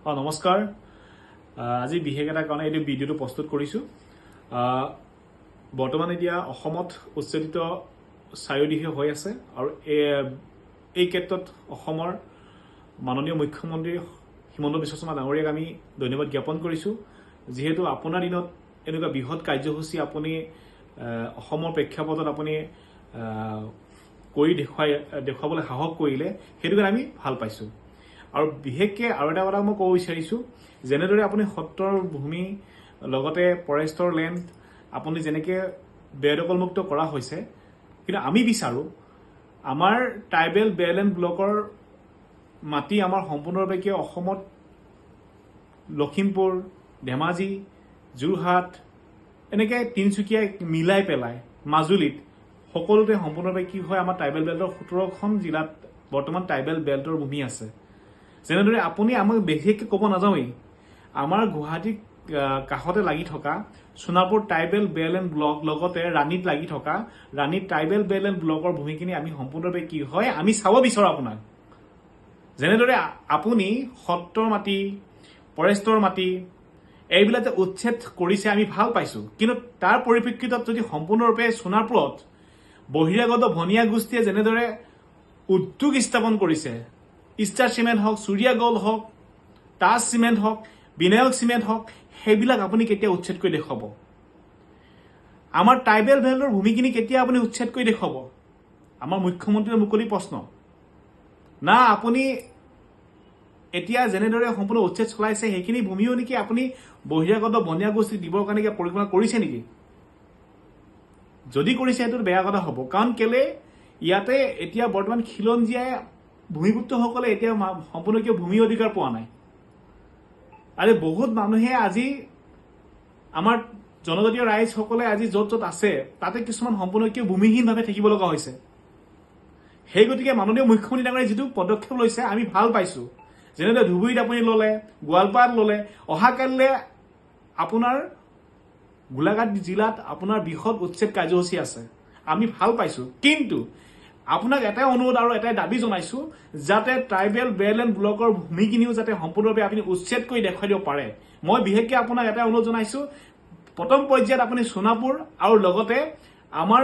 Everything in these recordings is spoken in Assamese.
নমস্কাৰ আজি বিশেষ এটা কাৰণে এই ভিডিঅ'টো প্ৰস্তুত কৰিছো বৰ্তমান এতিয়া অসমত উচ্চেদিত চাৰিওদিশে হৈ আছে আৰু এই ক্ষেত্ৰত অসমৰ মাননীয় মুখ্যমন্ত্ৰী হিমন্ত বিশ্ব শৰ্মা ডাঙৰীয়াক আমি ধন্যবাদ জ্ঞাপন কৰিছো যেহেতু আপোনাৰ দিনত এনেকুৱা বৃহৎ কাৰ্যসূচী আপুনি অসমৰ প্ৰেক্ষাপটত আপুনি কৰি দেখুৱাবলৈ সাহস কৰিলে সেইটো কাৰণে আমি ভাল পাইছো আৰু বিশেষকৈ আৰু এটা কথা মই ক'ব বিচাৰিছো যেনেদৰে আপুনি সত্ৰৰ ভূমি লগতে ফৰেষ্টৰ লেণ্ড আপুনি যেনেকৈ বেদখলমুক্ত কৰা হৈছে কিন্তু আমি বিচাৰো আমাৰ ট্ৰাইবেল বেলেণ্ড ব্লকৰ মাটি আমাৰ সম্পূৰ্ণৰূপে কিয় অসমত লখিমপুৰ ধেমাজি যোৰহাট এনেকৈ তিনিচুকীয়া মিলাই পেলাই মাজুলীত সকলোতে সম্পূৰ্ণৰূপে কি হয় আমাৰ ট্ৰাইবেল বেল্টৰ 17খন জিলাত বৰ্তমান ট্ৰাইবেল বেল্টৰ ভূমি আছে যেনেদৰে আপুনি আমাক বিশেষকৈ ক'ব নাযাওঁৱেই আমাৰ গুৱাহাটী কাষতে লাগি থকা সোণাপুৰ ট্ৰাইবেল বেলেণ্ড ব্লক লগতে ৰাণীত লাগি থকা ৰাণীত ট্ৰাইবেল বেলেণ্ড ব্লকৰ ভূমিখিনি আমি সম্পূৰ্ণৰূপে কি হয় আমি চাব বিচাৰোঁ আপোনাক যেনেদৰে আপুনি সত্ৰৰ মাটি ফৰেষ্টৰ মাটি এইবিলাক উচ্ছেদ কৰিছে আমি ভাল পাইছোঁ কিন্তু তাৰ পৰিপ্ৰেক্ষিতত যদি সম্পূৰ্ণৰূপে সোণাপুৰত বহিৰাগত ভনীয়া গোষ্ঠীয়ে যেনেদৰে উদ্যোগ স্থাপন কৰিছে ষ্টাৰ চিমেণ্ট হওক সূৰ্যা গ'ল্ড হওক তাজ চিমেণ্ট হওক বিনায়ক চিমেণ্ট হওক সেইবিলাক আপুনি কেতিয়া উচ্ছেদ কৰি দেখুৱাব আমাৰ ট্ৰাইবেল বেল্টৰ ভূমিখিনি কেতিয়া আপুনি উচ্ছেদ কৰি দেখুৱাব আমাৰ মুখ্যমন্ত্ৰীৰ মুকলি প্ৰশ্ন না আপুনি এতিয়া যেনেদৰে সম্পূৰ্ণ উচ্ছেদ চলাইছে সেইখিনি ভূমিও নেকি আপুনি বহিৰাগত বনীয়া গোষ্ঠী দিবৰ কাৰণে পৰিকল্পনা কৰিছে নেকি যদি কৰিছে সেইটো বেয়া কথা হ'ব কাৰণ কেলে ইয়াতে এতিয়া বৰ্তমান খিলঞ্জীয়াই ভূমিপুত্ৰসকলে এতিয়া সম্পূৰ্ণ কিয় ভূমি অধিকাৰ পোৱা নাই আৰু বহুত মানুহে আজি আমাৰ জনজাতীয় ৰাইজসকলে আজি য'ত য'ত আছে তাতে কিছুমান সম্পূৰ্ণ কিয় ভূমিহীনভাৱে থাকিব লগা হৈছে সেই গতিকে মাননীয় মুখ্যমন্ত্ৰী ডাঙৰীয়াই যিটো পদক্ষেপ লৈছে আমি ভাল পাইছোঁ যেনেদৰে ধুবুৰীত আপুনি ল'লে গোৱালপাৰাত ল'লে অহাকালিলৈ আপোনাৰ গোলাঘাট জিলাত আপোনাৰ বৃহৎ উচ্ছেদ কাৰ্যসূচী আছে আমি ভাল পাইছোঁ কিন্তু আপোনাক এটাই অনুৰোধ আৰু এটাই দাবী জনাইছো যাতে ট্ৰাইবেল বেলেণ্ড ব্লকৰ ভূমিখিনিও যাতে সম্পূৰ্ণৰূপে আপুনি উচ্ছেদ কৰি দেখুৱাই দিব পাৰে মই বিশেষকৈ আপোনাক এটাই অনুৰোধ জনাইছো প্ৰথম পৰ্যায়ত আপুনি সোণাপুৰ আৰু লগতে আমাৰ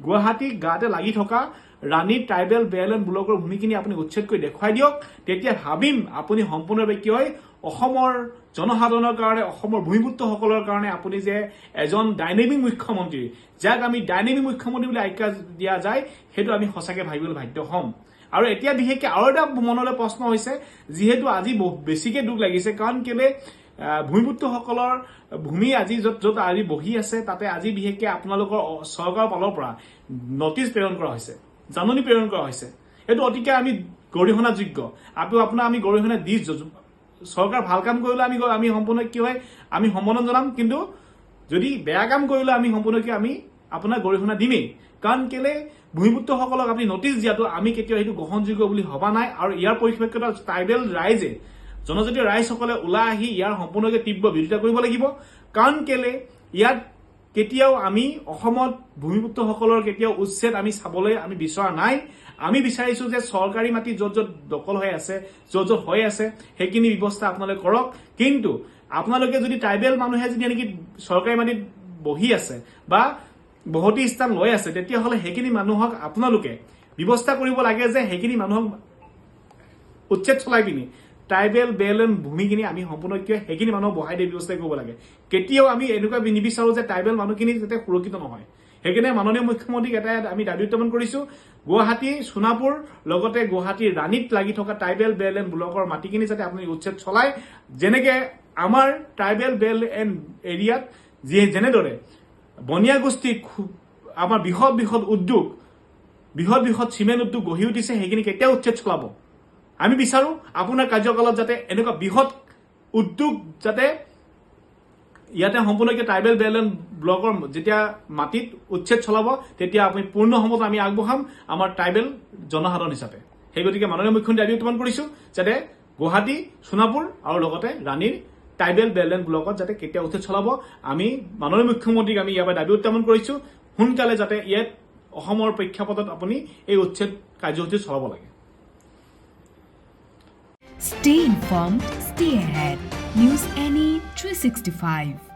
গুৱাহাটী গাতে লাগি থকা ৰাণী ট্ৰাইবেল বেলেণ্ড ব্লকৰ ভূমিখিনি আপুনি উচ্ছেদ কৰি দেখুৱাই দিয়ক তেতিয়া ভাবিম আপুনি সম্পূৰ্ণৰূপে কি হয় অসমৰ জনসাধাৰণৰ কাৰণে অসমৰ ভূমিপুত্ৰসকলৰ কাৰণে আপুনি যে এজন ডাইনেমিক মুখ্যমন্ত্ৰী যাক আমি ডাইনেমিক মুখ্যমন্ত্ৰী বুলি আখ্যা দিয়া যায় সেইটো আমি সঁচাকৈ ভাবিবলৈ বাধ্য হ'ম আৰু এতিয়া বিশেষকৈ আৰু এটা মনলৈ প্ৰশ্ন হৈছে যিহেতু আজি বেছিকৈ দুখ লাগিছে কাৰণ কেলে ভূমিপুত্ৰসকলৰ ভূমি আজি য'ত আজি বহি আছে তাতে আজি বিশেষকৈ আপোনালোকৰ চৰকাৰৰ ফালৰ পৰা নটিচ প্ৰেৰণ কৰা হৈছে জাননী প্ৰেৰণ কৰা হৈছে এইটো অতিকে আমি গৰিহণাযোগ্য আপোনাৰ আমি গৰিহণা দি চৰকাৰ ভাল কাম কৰিলে আমি সম্পূৰ্ণ কি হয় আমি সম্বোধন জনাম কিন্তু যদি বেয়া কাম কৰিলে আমি সম্পূৰ্ণ কি আমি আপোনাক গৰিহণা দিমেই কাৰণ কেলে ভূমিপুত্ৰসকলক আপুনি নটিচ দিয়াটো আমি কেতিয়াও সেইটো গ্ৰহণযোগ্য বুলি ভবা নাই আৰু ইয়াৰ পৰিপ্ৰেক্ষিতত ট্ৰাইবেল ৰাইজে জনজাতীয় ৰাইজসকলে ওলাই আহি ইয়াৰ সম্পূৰ্ণকৈ তীব্ৰ বিৰোধিতা কৰিব লাগিব কাৰণ কেলে ইয়াত কেতিয়াও আমি অসমত ভূমিপুত্ৰসকলৰ কেতিয়াও উচ্ছেদ আমি চাবলৈ আমি বিচৰা নাই আমি বিচাৰিছো যে চৰকাৰী মাটি য'ত য'ত দখল হৈ আছে য'ত য'ত হৈ আছে সেইখিনি ব্যৱস্থা আপোনালোকে কৰক কিন্তু আপোনালোকে যদি ট্ৰাইবেল মানুহে যদি এনেকৈ চৰকাৰী মাটিত বহি আছে বা বসতি স্থান লৈ আছে তেতিয়াহ'লে সেইখিনি মানুহক আপোনালোকে ব্যৱস্থা কৰিব লাগে যে সেইখিনি মানুহক উচ্ছেদ চলাই পিনি ট্ৰাইবেল বেলেণ্ড ভূমিখিনি আমি সম্পূৰ্ণ কিয় সেইখিনি মানুহক বহাই দিয়া ব্যৱস্থা কৰিব লাগে কেতিয়াও আমি এনেকুৱা নিবিচাৰোঁ যে ট্ৰাইবেল মানুহখিনি যাতে সুৰক্ষিত নহয় সেইকাৰণে মাননীয় মুখ্যমন্ত্ৰীক এটা আমি দাবী উত্থাপন কৰিছোঁ গুৱাহাটী সোণাপুৰ লগতে গুৱাহাটীৰ ৰাণীত লাগি থকা ট্ৰাইবেল বেলেণ্ড ব্লকৰ মাটিখিনি যাতে আপুনি উচ্ছেদ চলায় যেনেকৈ আমাৰ ট্ৰাইবেল বেলেণ্ড এৰিয়াত যেনেদৰে বনীয়া গোষ্ঠীক আমাৰ বৃহৎ উদ্যোগ বৃহৎ চিমেণ্ট উদ্যোগ গঢ়ি উঠিছে সেইখিনি কেতিয়াও উচ্ছেদ চলাব আমি বিচাৰোঁ আপোনাৰ কাৰ্যকালত যাতে এনেকুৱা বৃহৎ উদ্যোগ যাতে ইয়াতে সম্পূৰ্ণকৈ ট্ৰাইবেল বেলেণ্ড ব্লকৰ যেতিয়া মাটিত উচ্ছেদ চলাব তেতিয়া আপুনি পূৰ্ণ সমত আমি আগবঢ়াম আমাৰ ট্ৰাইবেল জনসাধাৰণ হিচাপে সেই গতিকে মাননীয় মুখ্যমন্ত্ৰী দাবী উত্থাপন কৰিছোঁ যাতে গুৱাহাটী সোণাপুৰ আৰু লগতে ৰাণীৰ ট্ৰাইবেল বেলেণ্ড ব্লকত যাতে কেতিয়া উচ্ছেদ চলাব আমি মাননীয় মুখ্যমন্ত্ৰীক আমি ইয়াৰ দাবী উত্থাপন কৰিছোঁ সোনকালে যাতে ইয়াত অসমৰ প্ৰেক্ষাপটত আপুনি এই উচ্ছেদ কাৰ্যসূচী চলাব লাগে Stay informed, Stay ahead. News Any 365.